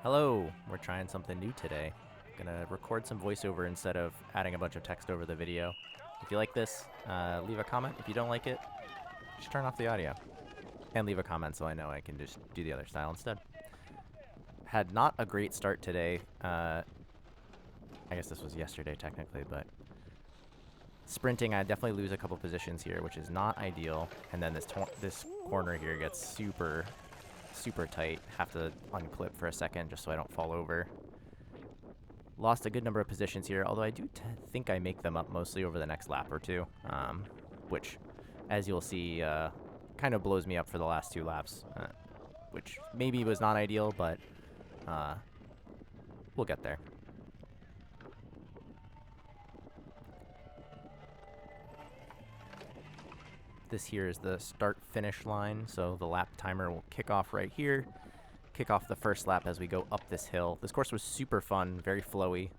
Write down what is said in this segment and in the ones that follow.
Hello, we're trying something new today. Gonna record some voiceover instead of adding a bunch of text over the video. If you like this, leave a comment. If you don't like it, just turn off the audio. And leave a comment so I know I can just do the other style instead. Had not a great start today. I guess this was yesterday technically, but sprinting, I definitely lose a couple positions here, which is not ideal. And then this corner here gets super tight. Have to unclip for a second just so I don't fall over. Lost a good number of positions here, although I do think I make them up mostly over the next lap or two, which, as you'll see, kind of blows me up for the last two laps, which maybe was not ideal, but we'll get there. This here is the start-finish line, so the lap timer will kick off right here. Kick off the first lap as we go up this hill. This course was super fun, very flowy.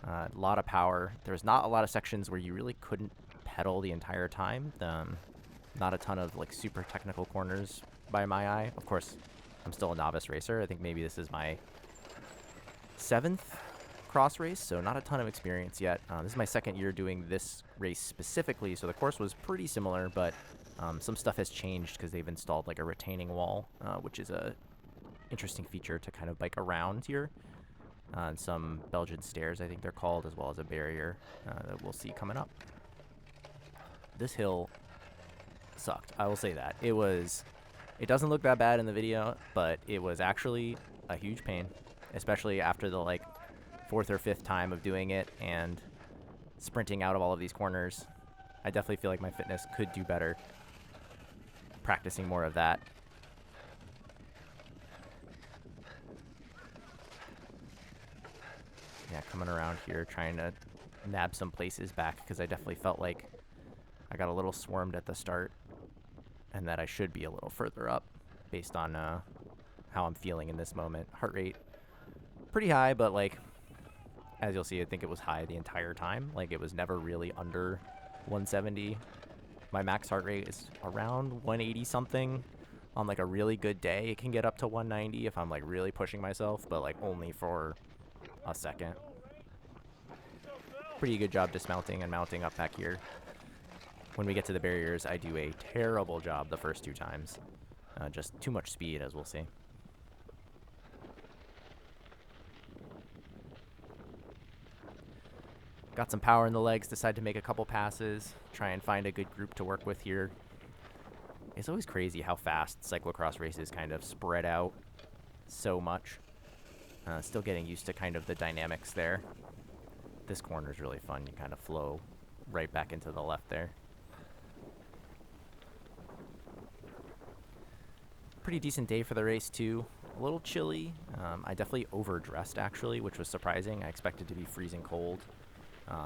A lot of power. There was not a lot of sections where you really couldn't pedal the entire time. Not a ton of like super technical corners by my eye. Of course, I'm still a novice racer. I think maybe this is my 7th cross race, so not a ton of experience yet. This is my 2nd year doing this race specifically, so the course was pretty similar, but some stuff has changed because they've installed like a retaining wall, which is a interesting feature to kind of bike around here. And some Belgian stairs, I think they're called, as well as a barrier that we'll see coming up. This hill sucked. I will say that. It doesn't look that bad in the video, but it was actually a huge pain, especially after the like 4th or 5th time of doing it and sprinting out of all of these corners. I definitely feel like my fitness could do better practicing more of that. Yeah, coming around here, trying to nab some places back, because I definitely felt like I got a little swarmed at the start, and that I should be a little further up, based on how I'm feeling in this moment. Heart rate, pretty high, but like, as you'll see, I think it was high the entire time. Like, it was never really under 170. My max heart rate is around 180 something. On like a really good day, it can get up to 190 if I'm like really pushing myself, but like only for a second. Pretty good job dismounting and mounting up back here. When we get to the barriers, I do a terrible job the first 2 times. Just too much speed, as we'll see. Got some power in the legs, decided to make a couple passes, try and find a good group to work with here. It's always crazy how fast cyclocross races kind of spread out so much. Still getting used to kind of the dynamics there. This corner is really fun. You kind of flow right back into the left there. Pretty decent day for the race too. A little chilly. I definitely overdressed actually, which was surprising. I expected to be freezing cold.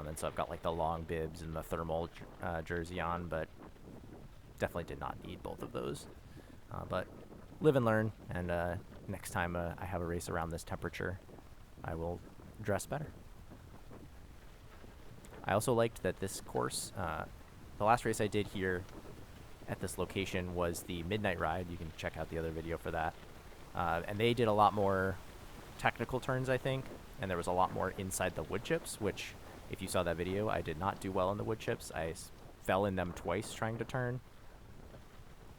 And so I've got like the long bibs and the thermal jersey on, but definitely did not need both of those. But live and learn, and next time I have a race around this temperature, I will dress better. I also liked that this course, the last race I did here at this location was the Midnight Ride. You can check out the other video for that. And they did a lot more technical turns, I think, and there was a lot more inside the wood chips, which, if you saw that video, I did not do well in the wood chips. I fell in them twice trying to turn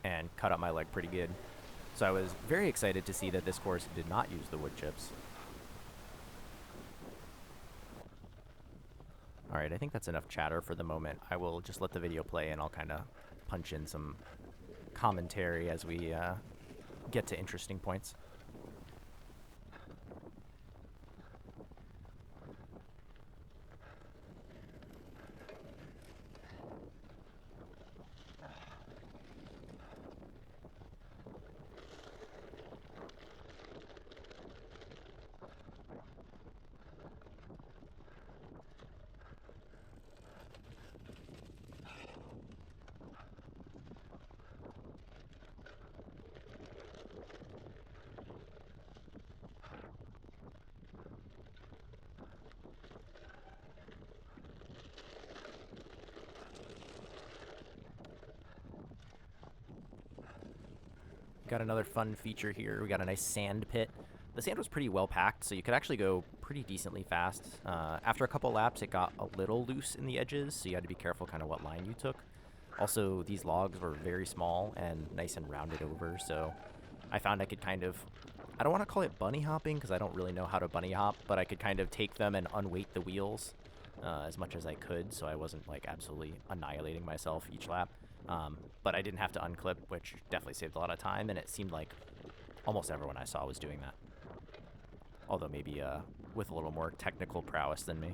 and cut up my leg pretty good. So I was very excited to see that this course did not use the wood chips. Alright, I think that's enough chatter for the moment. I will just let the video play and I'll kind of punch in some commentary as we get to interesting points. Got another fun feature here. We got a nice sand pit The sand was pretty well packed, so you could actually go pretty decently fast. After a couple laps, it got a little loose in the edges, so you had to be careful kind of what line you took. Also, these logs were very small and nice and rounded over, so I found I could kind of, I don't want to call it bunny hopping because I don't really know how to bunny hop, but I could kind of take them and unweight the wheels as much as I could, so I wasn't like absolutely annihilating myself each lap. But I didn't have to unclip, which definitely saved a lot of time, and it seemed like almost everyone I saw was doing that. Although maybe with a little more technical prowess than me.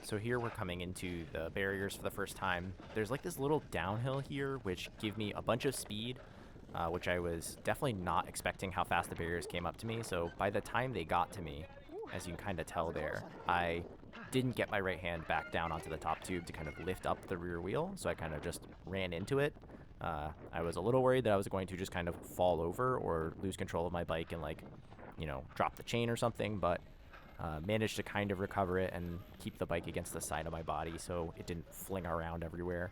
So here we're coming into the barriers for the first time. There's like this little downhill here, which give me a bunch of speed, which I was definitely not expecting how fast the barriers came up to me. So by the time they got to me, as you can kind of tell there, I didn't get my right hand back down onto the top tube to kind of lift up the rear wheel. So I kind of just ran into it. I was a little worried that I was going to just kind of fall over or lose control of my bike and like, drop the chain or something, but managed to kind of recover it and keep the bike against the side of my body so it didn't fling around everywhere.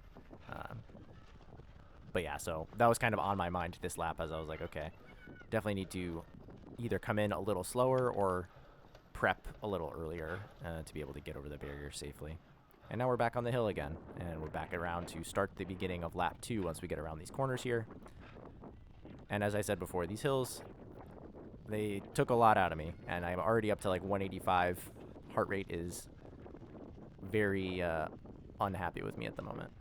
But yeah, so that was kind of on my mind this lap as I was like, okay, definitely need to either come in a little slower or prep a little earlier to be able to get over the barrier safely. And now we're back on the hill again, and we're back around to start the beginning of lap 2 once we get around these corners here. And as I said before, these hills, they took a lot out of me, and I'm already up to like 185. Heart rate is very unhappy with me at the moment.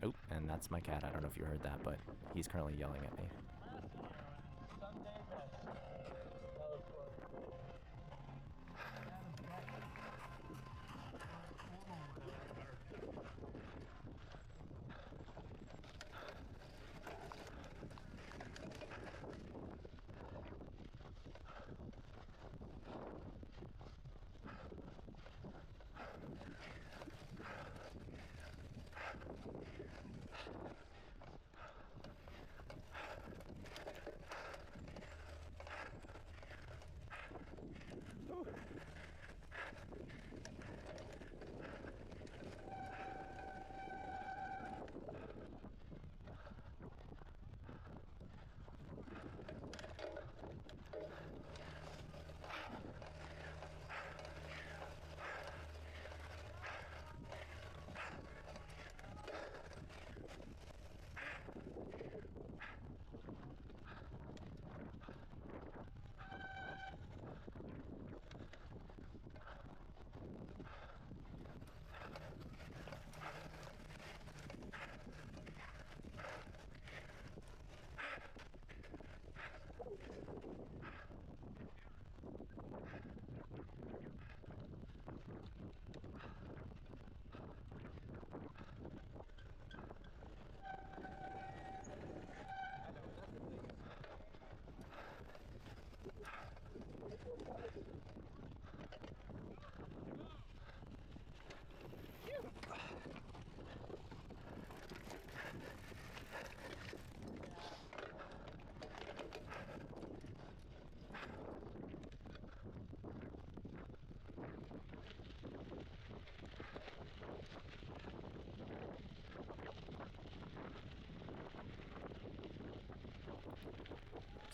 Oh, and that's my cat. I don't know if you heard that, but he's currently yelling at me.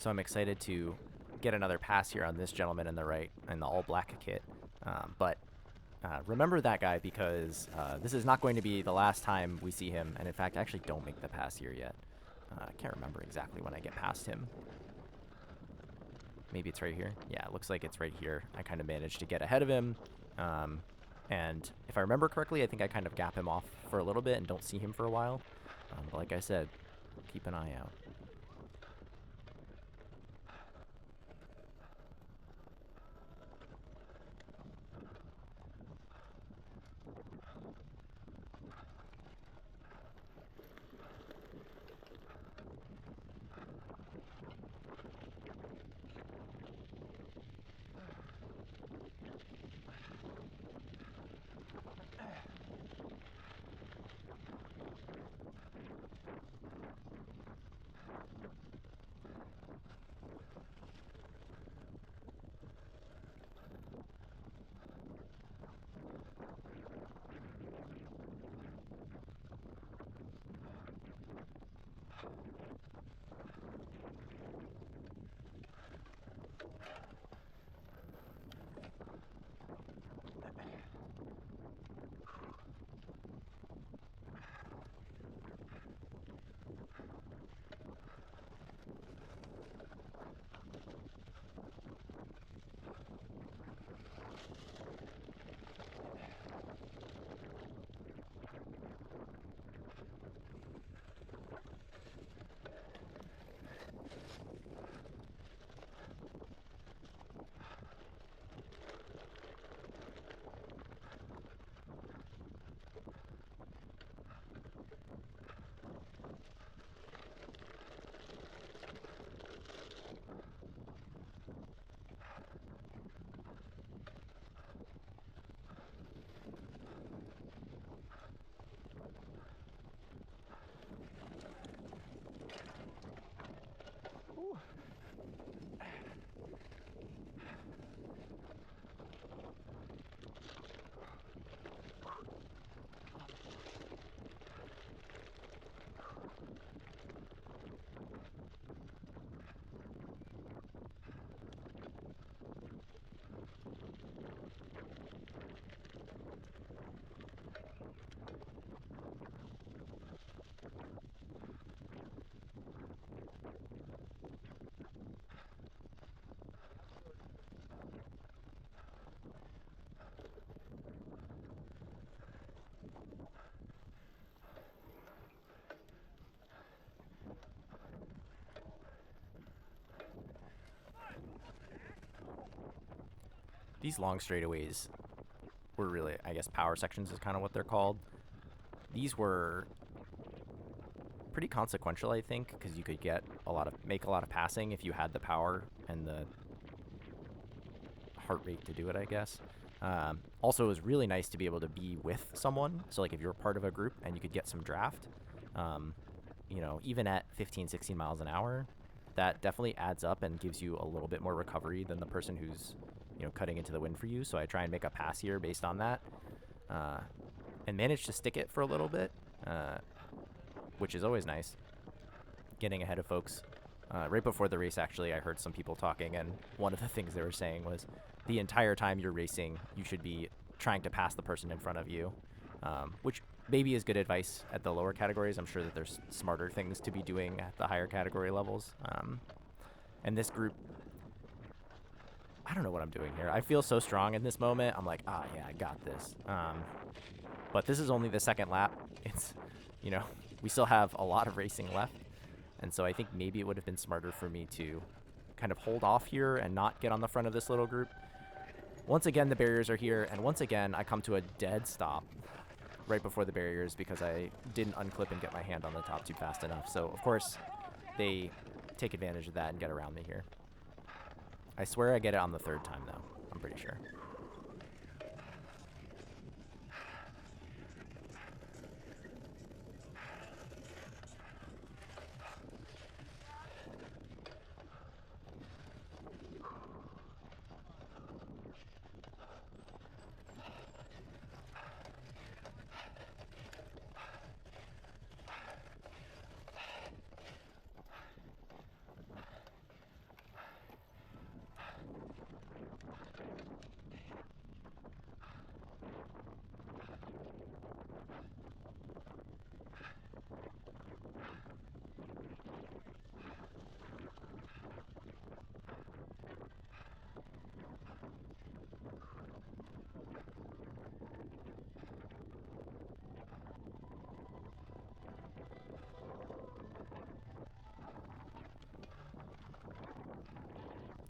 So I'm excited to get another pass here on this gentleman in the right in the all-black kit. But remember that guy, because this is not going to be the last time we see him. And in fact, I actually don't make the pass here yet. I can't remember exactly when I get past him. Maybe it's right here. Yeah, it looks like it's right here. I kind of managed to get ahead of him. And if I remember correctly, I think I kind of gap him off for a little bit and don't see him for a while. But like I said, keep an eye out. These long straightaways were really, I guess, power sections is kind of what they're called. These were pretty consequential, I think, because you could make a lot of passing if you had the power and the heart rate to do it, I guess. Also, it was really nice to be able to be with someone. So, like, if you're part of a group and you could get some draft, you know, even at 15, 16 miles an hour, that definitely adds up and gives you a little bit more recovery than the person who's, you know, cutting into the wind for you. So I try and make a pass here based on that, and manage to stick it for a little bit, which is always nice. Getting ahead of folks. Right before the race, actually, I heard some people talking, and one of the things they were saying was the entire time you're racing, you should be trying to pass the person in front of you, which maybe is good advice at the lower categories. I'm sure that there's smarter things to be doing at the higher category levels. And this group, I don't know what I'm doing here. I feel so strong in this moment. I'm like, yeah, I got this. But this is only the second lap. It's, you know, we still have a lot of racing left. And so I think maybe it would have been smarter for me to kind of hold off here and not get on the front of this little group. Once again, the barriers are here. And once again, I come to a dead stop right before the barriers because I didn't unclip and get my hand on the top tube fast enough. So, of course, they take advantage of that and get around me here. I swear I get it on the third time, though. I'm pretty sure.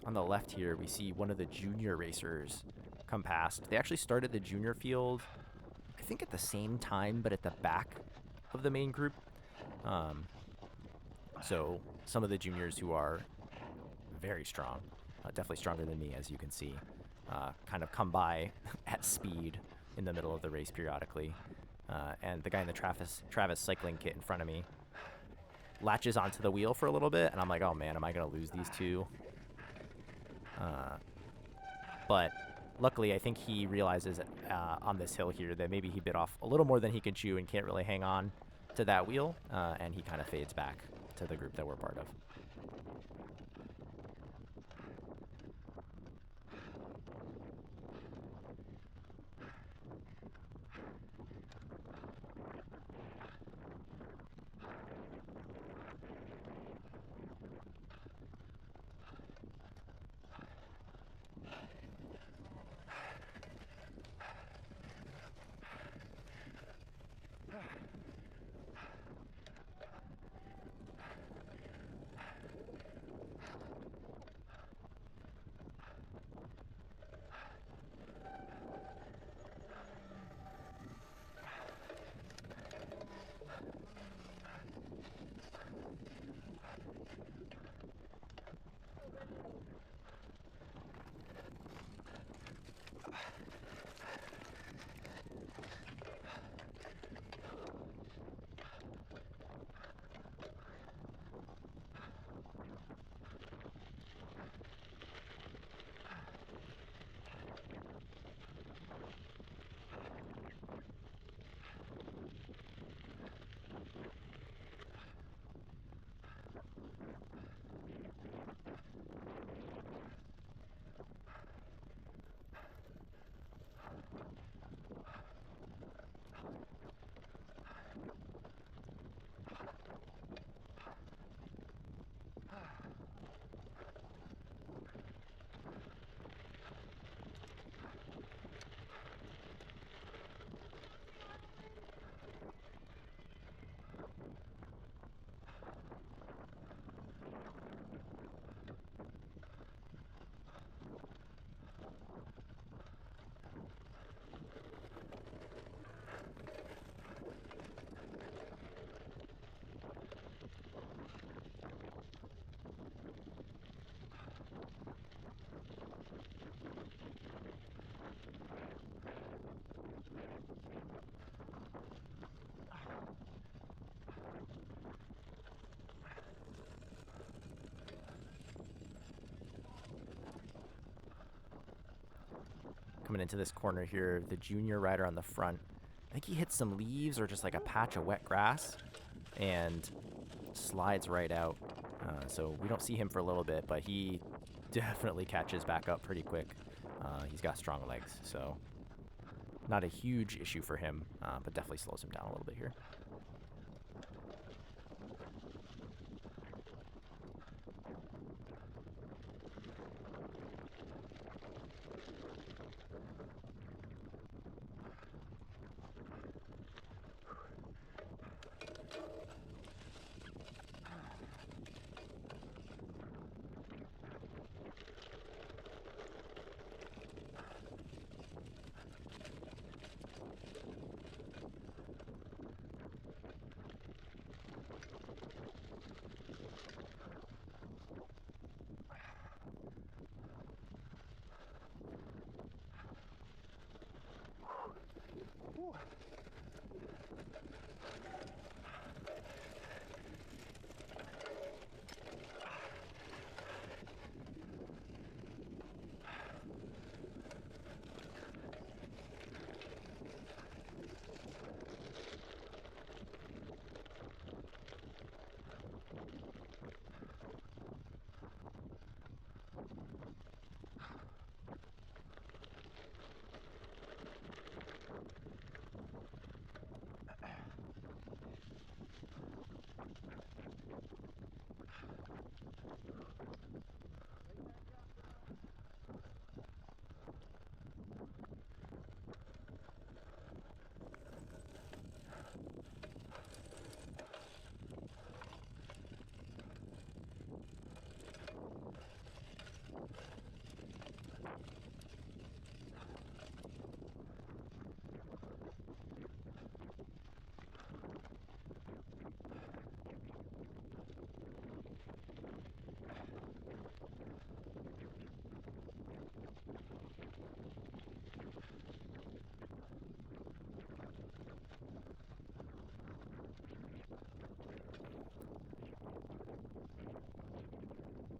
on the left here, we see one of the junior racers come past. They actually started the junior field, I think at the same time, but at the back of the main group. So some of the juniors who are very strong, definitely stronger than me, as you can see, kind of come by at speed in the middle of the race periodically. And the guy in the Travis cycling kit in front of me latches onto the wheel for a little bit, and I'm like, oh man, am I going to lose these two? But luckily, I think he realizes on this hill here that maybe he bit off a little more than he can chew and can't really hang on to that wheel, and he kind of fades back to the group that we're part of. Coming into this corner here, the junior rider on the front, I think he hits some leaves or just like a patch of wet grass and slides right out. So we don't see him for a little bit, but he definitely catches back up pretty quick. He's got strong legs, so not a huge issue for him, but definitely slows him down a little bit here.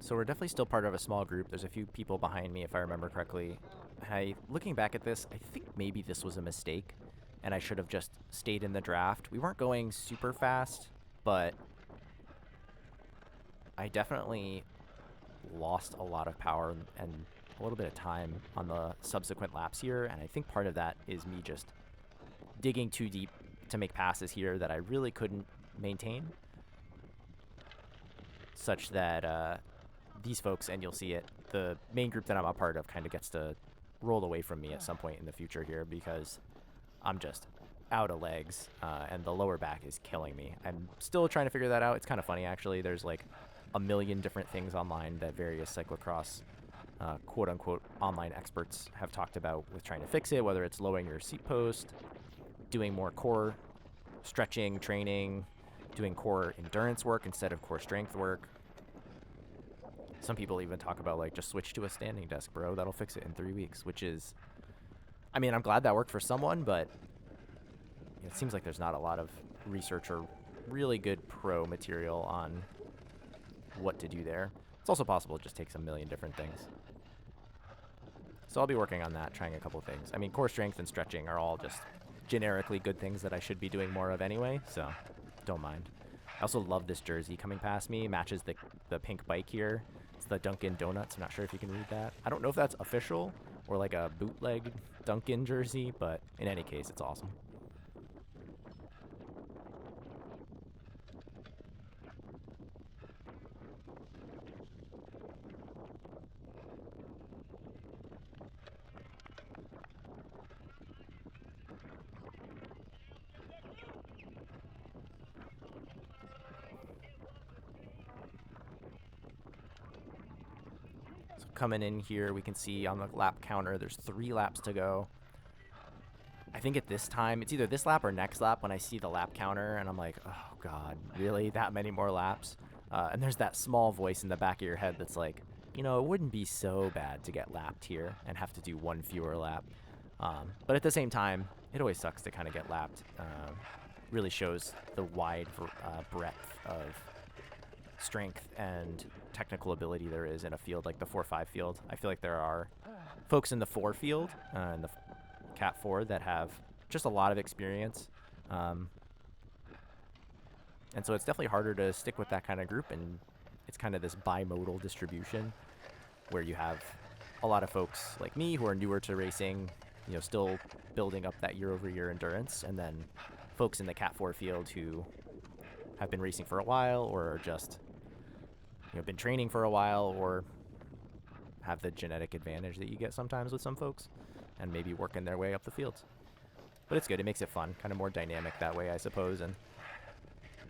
So we're definitely still part of a small group. There's a few people behind me, if I remember correctly. Looking back at this, I think maybe this was a mistake, and I should have just stayed in the draft. We weren't going super fast, but I definitely lost a lot of power and a little bit of time on the subsequent laps here, and I think part of that is me just digging too deep to make passes here that I really couldn't maintain, such that these folks, and you'll see it, the main group that I'm a part of kind of gets to roll away from me at some point in the future here because I'm just out of legs, and the lower back is killing me. I'm still trying to figure that out. It's kind of funny, actually. There's like a million different things online that various cyclocross quote-unquote online experts have talked about with trying to fix it, whether it's lowering your seat post, doing more core stretching training, doing core endurance work instead of core strength work. Some people even talk about, like, just switch to a standing desk, bro. That'll fix it in 3 weeks, which is, I mean, I'm glad that worked for someone, but it seems like there's not a lot of research or really good pro material on what to do there. It's also possible it just takes a million different things. So I'll be working on that, trying a couple things. I mean, core strength and stretching are all just generically good things that I should be doing more of anyway, so don't mind. I also love this jersey coming past me. Matches the pink bike here. It's the Dunkin' Donuts. I'm not sure if you can read that. I don't know if that's official or like a bootleg Dunkin' jersey, but in any case, it's awesome. Coming in here, we can see on the lap counter there's 3 laps to go. I think at this time, it's either this lap or next lap when I see the lap counter, and I'm like, oh god, really? That many more laps? And there's that small voice in the back of your head that's like, you know, it wouldn't be so bad to get lapped here and have to do 1 fewer lap. But at the same time, it always sucks to kind of get lapped. Really shows the wide breadth of strength and technical ability there is in a field like the 4-5 field. I feel like there are folks in the 4 field and the Cat 4 that have just a lot of experience, and so it's definitely harder to stick with that kind of group, and it's kind of this bimodal distribution where you have a lot of folks like me who are newer to racing, you know, still building up that year-over-year endurance, and then folks in the Cat 4 field who have been racing for a while or are just, you know, been training for a while or have the genetic advantage that you get sometimes with some folks and maybe working their way up the fields. But it's good. It makes it fun, kind of more dynamic that way, I suppose. And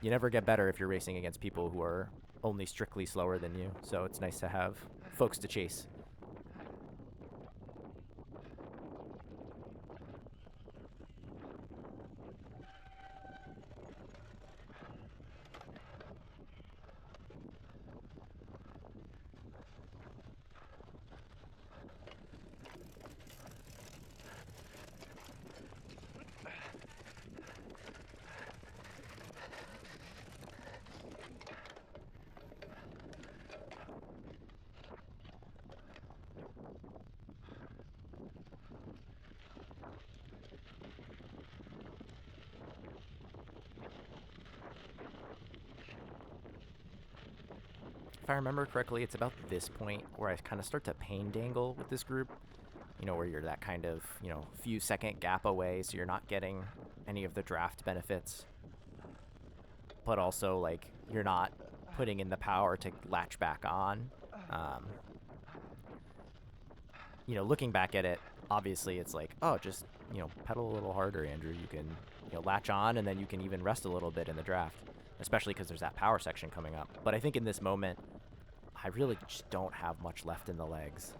you never get better if you're racing against people who are only strictly slower than you. So it's nice to have folks to chase. If I remember correctly, it's about this point where I kind of start to pain dangle with this group, you know, where you're that kind of, you know, few second gap away, so you're not getting any of the draft benefits, but also, like, you're not putting in the power to latch back on. You know, looking back at it, obviously it's like, oh, just, you know, pedal a little harder, Andrew. You can, you know, latch on, and then you can even rest a little bit in the draft, especially because there's that power section coming up. But I think in this moment, I really just don't have much left in the legs.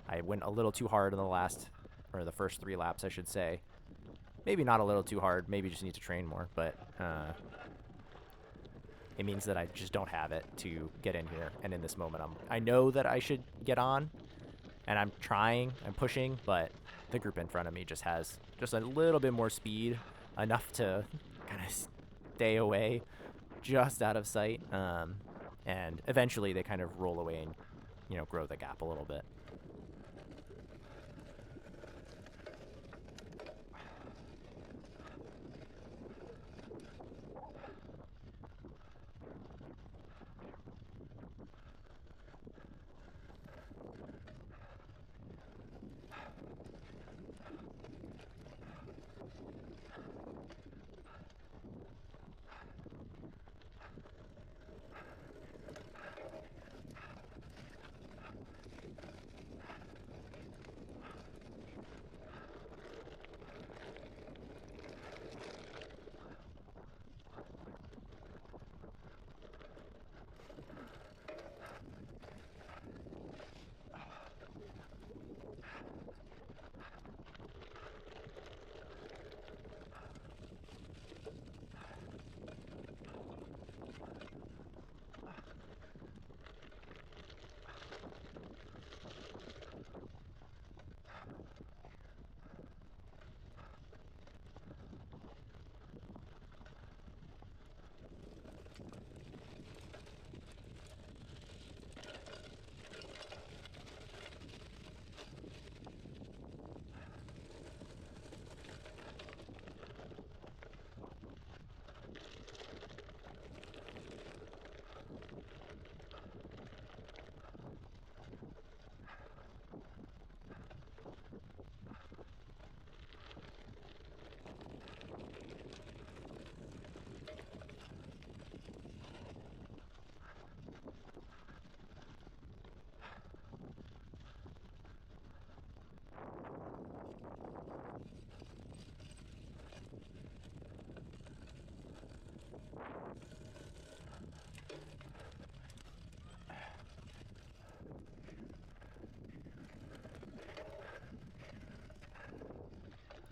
I went a little too hard in the first 3 laps, I should say. Maybe not a little too hard. Maybe just need to train more. But it means that I just don't have it to get in here. And in this moment, I know that I should get on, and I'm trying, I'm pushing, but the group in front of me just has just a little bit more speed, enough to kind of stay away, just out of sight. And eventually they kind of roll away and, you know, grow the gap a little bit.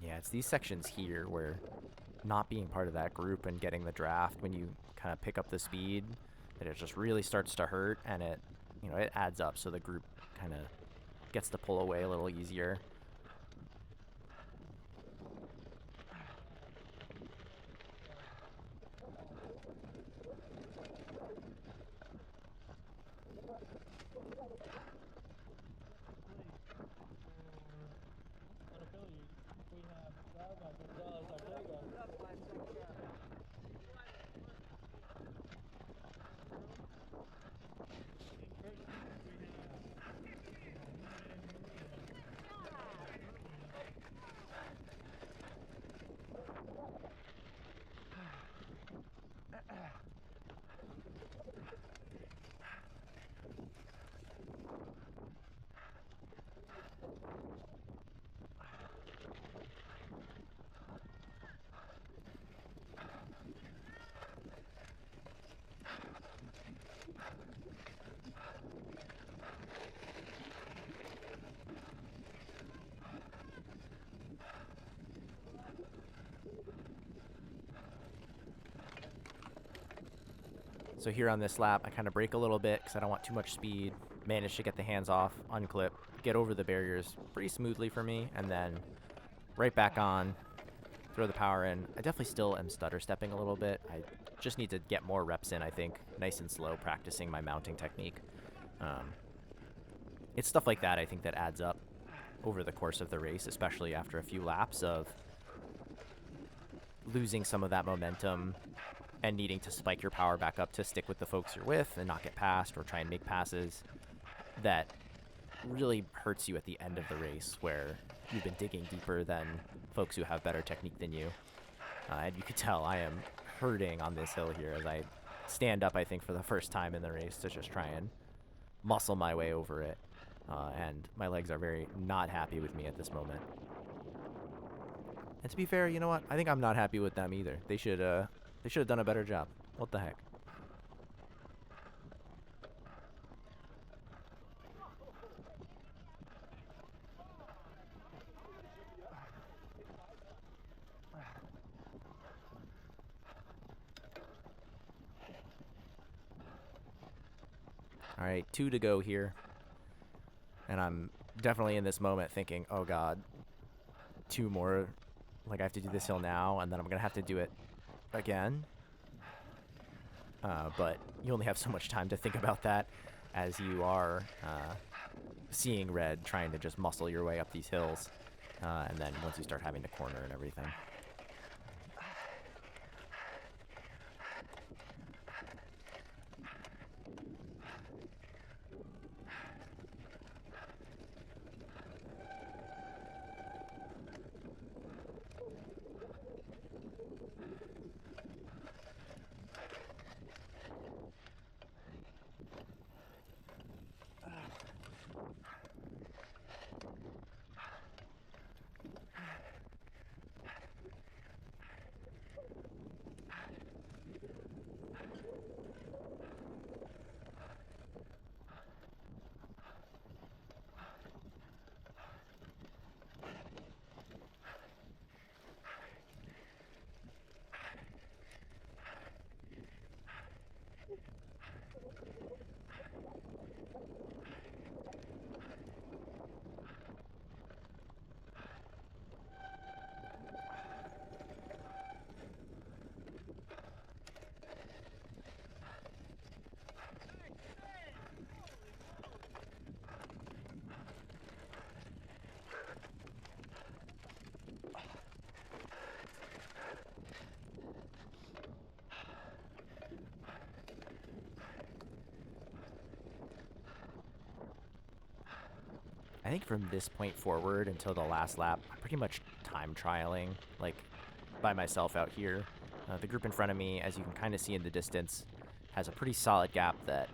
Yeah, it's these sections here where not being part of that group and getting the draft when you kind of pick up the speed, that it just really starts to hurt, and it, you know, it adds up, so the group kind of gets to pull away a little easier. So here on this lap, I kind of brake a little bit because I don't want too much speed. Managed to get the hands off, unclip, get over the barriers pretty smoothly for me, and then right back on, throw the power in. I definitely still am stutter stepping a little bit. I just need to get more reps in, I think, nice and slow, practicing my mounting technique. It's stuff like that, I think, that adds up over the course of the race, especially after a few laps of losing some of that momentum and needing to spike your power back up to stick with the folks you're with and not get past or try and make passes. That really hurts you at the end of the race, where you've been digging deeper than folks who have better technique than you. And you can tell I am hurting on this hill here as I stand up, I think, for the first time in the race to just try and muscle my way over it. And my legs are very not happy with me at this moment. And to be fair, you know what? I think I'm not happy with them either. They should have done a better job. What the heck? All right, 2 to go here. And I'm definitely in this moment thinking, oh God, 2 more. Like, I have to do this hill now, and then I'm going to have to do it again. but you only have so much time to think about that as you are seeing red, trying to just muscle your way up these hills, and then once you start having to corner and everything. I think from this point forward until the last lap, I'm pretty much time trialing, like, by myself out here. The group in front of me, as you can kind of see in the distance, has a pretty solid gap that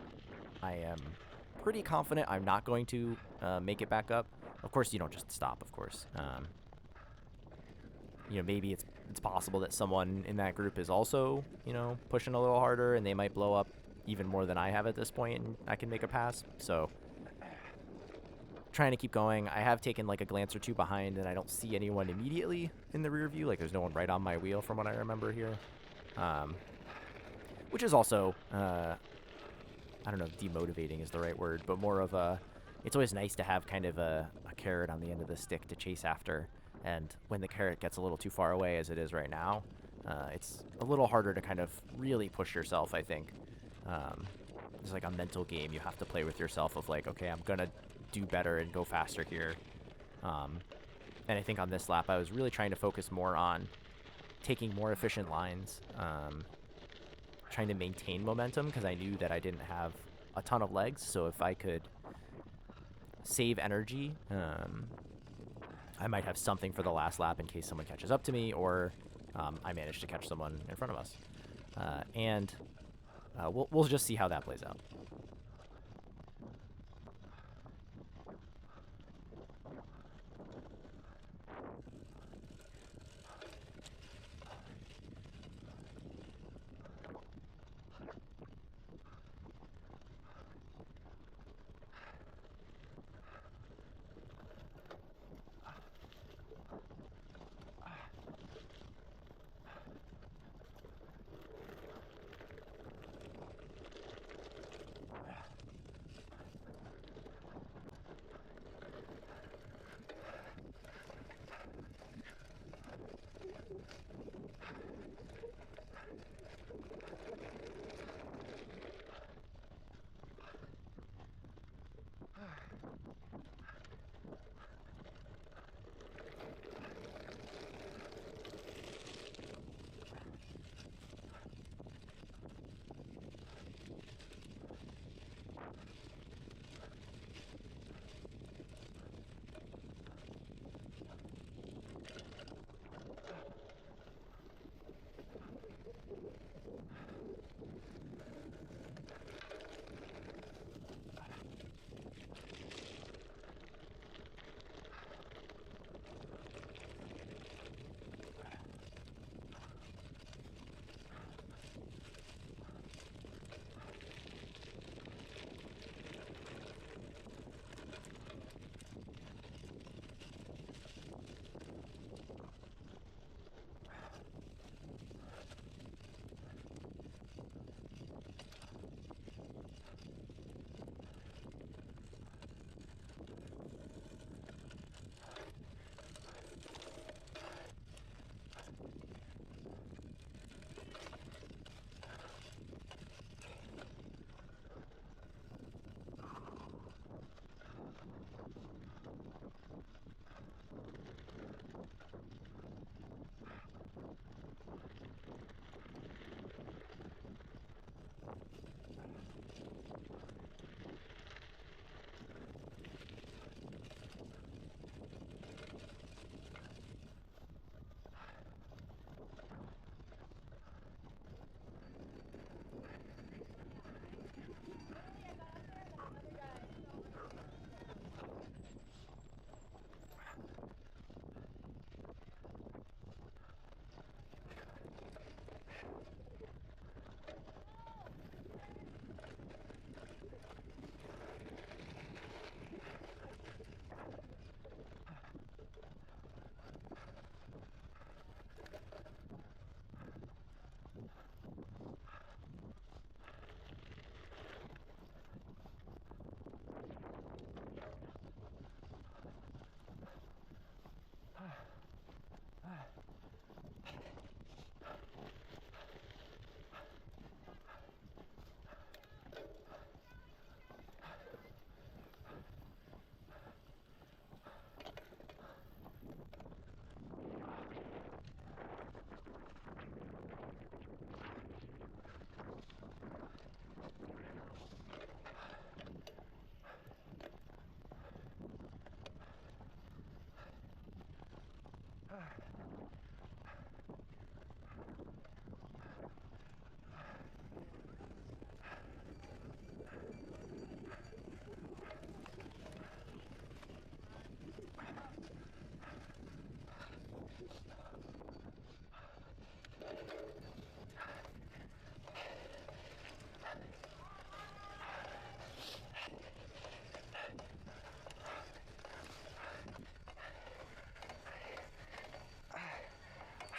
I am pretty confident I'm not going to make it back up. Of course, you don't just stop, of course. You know, maybe it's possible that someone in that group is also, you know, pushing a little harder, and they might blow up even more than I have at this point, and I can make a pass. So trying to keep going. I have taken like a glance or two behind, and I don't see anyone immediately in the rear view. Like, there's no one right on my wheel from what I remember here. Which is also, I don't know if demotivating is the right word, but more of a, it's always nice to have kind of a carrot on the end of the stick to chase after. And when the carrot gets a little too far away, as it is right now, it's a little harder to kind of really push yourself, I think. It's like a mental game you have to play with yourself of like, okay, I'm going to do better and go faster here. And I think on this lap, I was really trying to focus more on taking more efficient lines, trying to maintain momentum, because I knew that I didn't have a ton of legs. So if I could save energy, I might have something for the last lap in case someone catches up to me, or I manage to catch someone in front of us. And we'll just see how that plays out.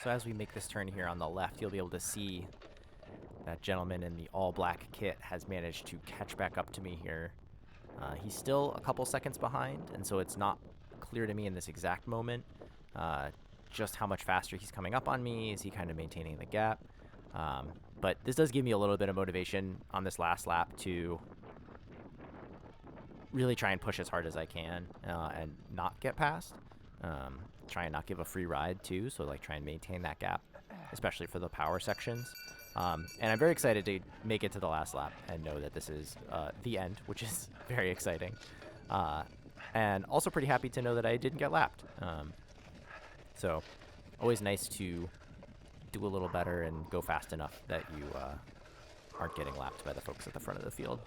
So as we make this turn here on the left, you'll be able to see that gentleman in the all-black kit has managed to catch back up to me here. He's still a couple seconds behind, and so it's not clear to me in this exact moment just how much faster he's coming up on me. Is he kind of maintaining the gap? But this does give me a little bit of motivation on this last lap to really try and push as hard as I can and not get past. Try and not give a free ride too, so like try and maintain that gap, especially for the power sections. And I'm very excited to make it to the last lap and know that this is the end, which is very exciting. And also pretty happy to know that I didn't get lapped. So always nice to do a little better and go fast enough that you aren't getting lapped by the folks at the front of the field.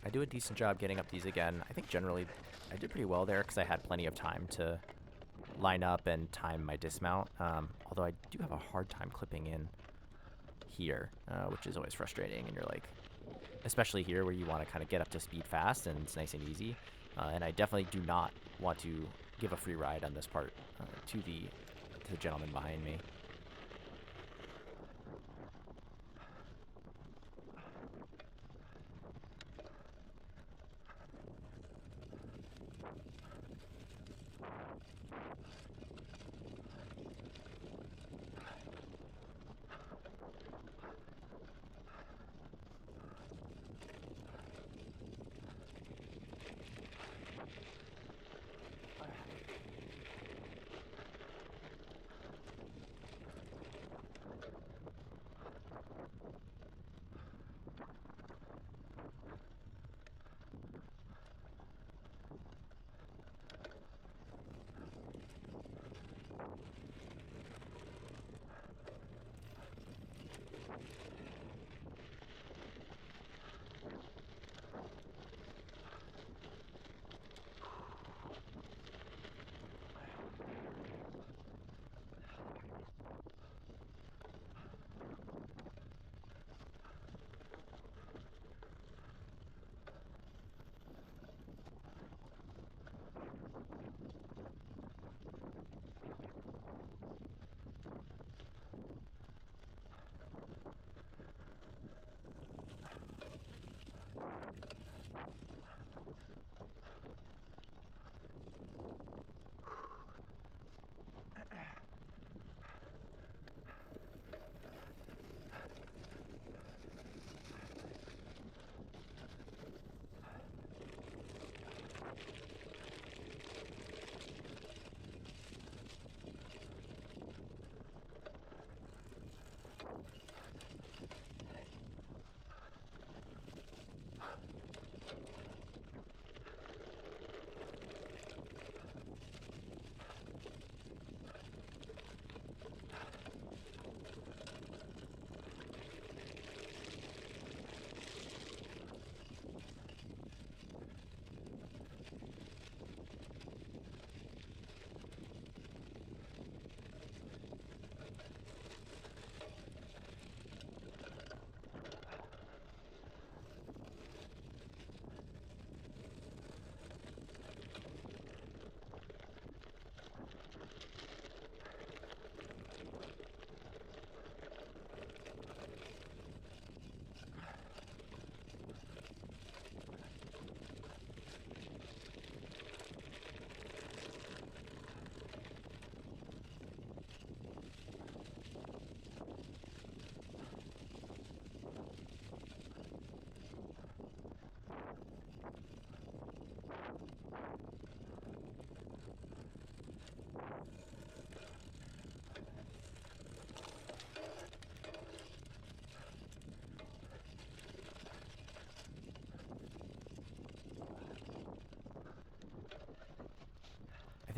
I do a decent job getting up these again. I think generally I did pretty well there because I had plenty of time to line up and time my dismount. Although I do have a hard time clipping in here, which is always frustrating. And you're like, especially here where you want to kind of get up to speed fast and it's nice and easy. And I definitely do not want to give a free ride on this part to the gentleman behind me.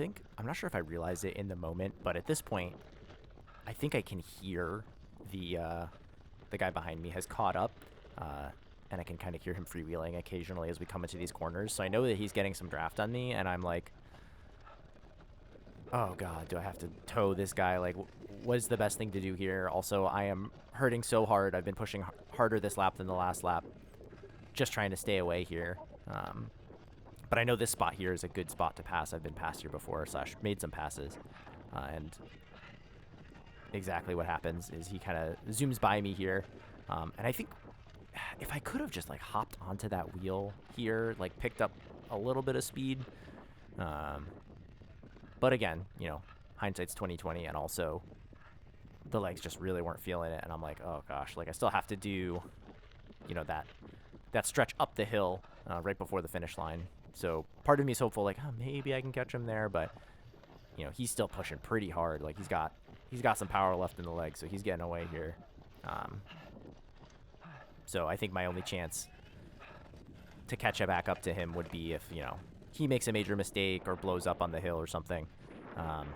think, I'm not sure if I realized it in the moment, but at this point, I think I can hear the guy behind me has caught up, and I can kind of hear him freewheeling occasionally as we come into these corners. So I know that he's getting some draft on me, and I'm like, oh god, do I have to tow this guy? Like, what is the best thing to do here? Also, I am hurting so hard. I've been pushing harder this lap than the last lap, just trying to stay away here. But I know this spot here is a good spot to pass. I've been passed here before, / made some passes, and exactly what happens is he kind of zooms by me here, and I think if I could have just like hopped onto that wheel here, like picked up a little bit of speed, but again, you know, hindsight's 20/20, and also the legs just really weren't feeling it, and I'm like, oh gosh, like I still have to do, you know, that stretch up the hill right before the finish line. So part of me is hopeful, like, oh, maybe I can catch him there, but you know, he's still pushing pretty hard. Like he's got some power left in the legs, so he's getting away here. So I think my only chance to catch it back up to him would be if, you know, he makes a major mistake or blows up on the hill or something. And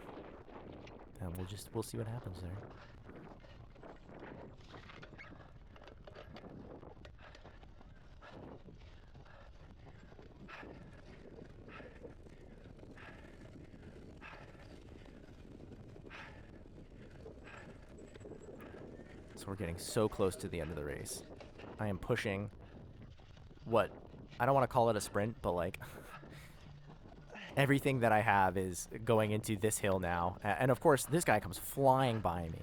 we'll see what happens there. So we're getting so close to the end of the race. I am pushing what, I don't want to call it a sprint, but like everything that I have is going into this hill now. And of course, this guy comes flying by me.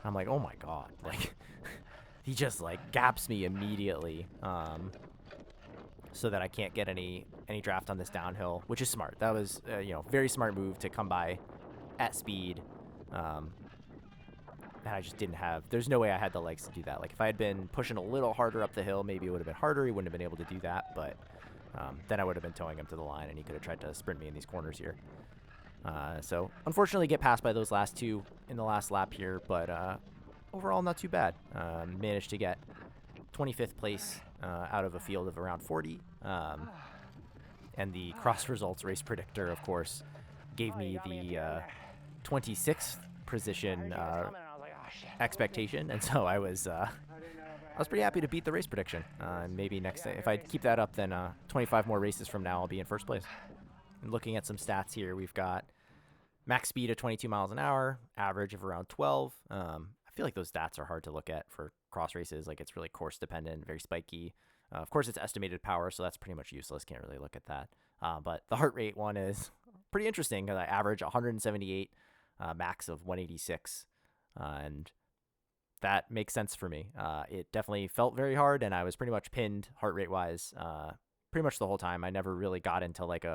I'm like, oh my god. Like, he just like gaps me immediately, so that I can't get any draft on this downhill, which is smart. That was, you know, very smart move to come by at speed. That I just didn't have. There's no way I had the legs to do that. Like, if I had been pushing a little harder up the hill, maybe it would have been harder. He wouldn't have been able to do that, but then I would have been towing him to the line, and he could have tried to sprint me in these corners here. So, unfortunately, get passed by those last two in the last lap here, but overall, not too bad. Managed to get 25th place out of a field of around 40. And the cross results race predictor, of course, gave me the 26th position expectation, and so I was pretty happy to beat the race prediction. And maybe next day, if I keep that up, then 25 more races from now, I'll be in first place. And looking at some stats here, we've got max speed of 22 miles an hour, average of around 12. I feel like those stats are hard to look at for cross races. Like, it's really course dependent, very spiky. Of course, it's estimated power, so that's pretty much useless. Can't really look at that. But the heart rate one is pretty interesting because I average 178, max of 186. And that makes sense for me. It definitely felt very hard, and I was pretty much pinned heart rate wise pretty much the whole time. I never really got into like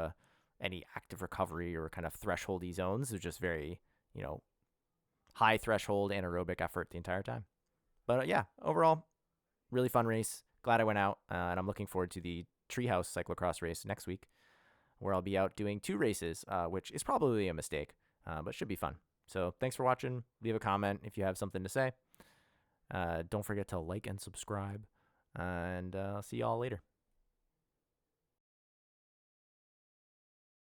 any active recovery or kind of thresholdy zones. It was just very, you know, high threshold anaerobic effort the entire time. But yeah, overall, really fun race. Glad I went out, and I'm looking forward to the Treehouse cyclocross race next week, where I'll be out doing 2 races, which is probably a mistake, but should be fun. So thanks for watching. Leave a comment if you have something to say. Don't forget to like and subscribe, and I'll see y'all later.